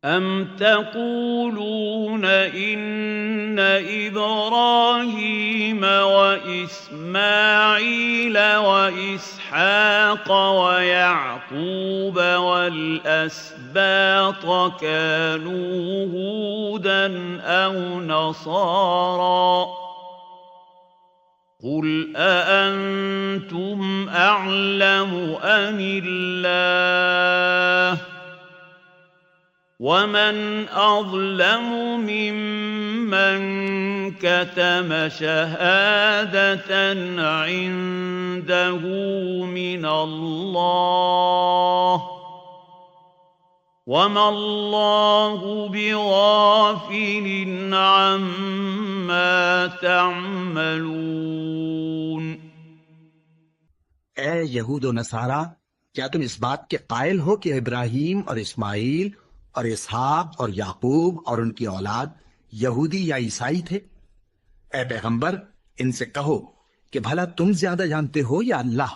أَمْ تَقُولُونَ إِنَّ إِبْرَاهِيمَ وَإِسْمَاعِيلَ وَإِسْحَاقَ وَيَعْقُوبَ وَالْأَسْبَاطَ كَانُوا هُودًا أَوْ نَصَارَىٰ ۗ قُلْ أَأَنتُمْ أَعْلَمُ أَمِ اللَّهُ ۗ وَمَنْ أَظْلَمُ مِمَّن كَتَمَ شَهَادَةً عِندَهُ مِنَ اللَّهِ ۗ وَمَا اللَّهُ بِغَافِلٍ عَمَّا تَعْمَلُونَ۔ اے یہود و نصارہ، کیا تم اس بات کے قائل ہو کہ ابراہیم اور اسماعیل اور اسحاق اور یعقوب اور ان کی اولاد یہودی یا عیسائی تھے؟ اے پیغمبر، ان سے کہو کہ بھلا تم زیادہ جانتے ہو یا اللہ؟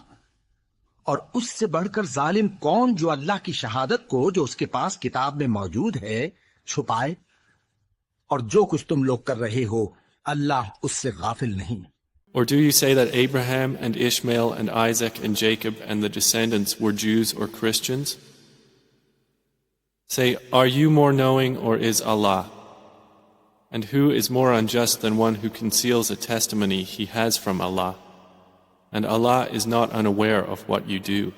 اور اس سے بڑھ کر ظالم کون جو اللہ کی شہادت کو جو اس کے پاس کتاب میں موجود ہے چھپائے؟ اور جو کچھ تم لوگ کر رہے ہو اللہ اس سے غافل نہیں۔ Or do you say that Abraham and Ishmael and Isaac and Jacob and the descendants were Jews or Christians? Say, are you more knowing, or is Allah? And who is more unjust than one who conceals a testimony he has from Allah? And Allah is not unaware of what you do.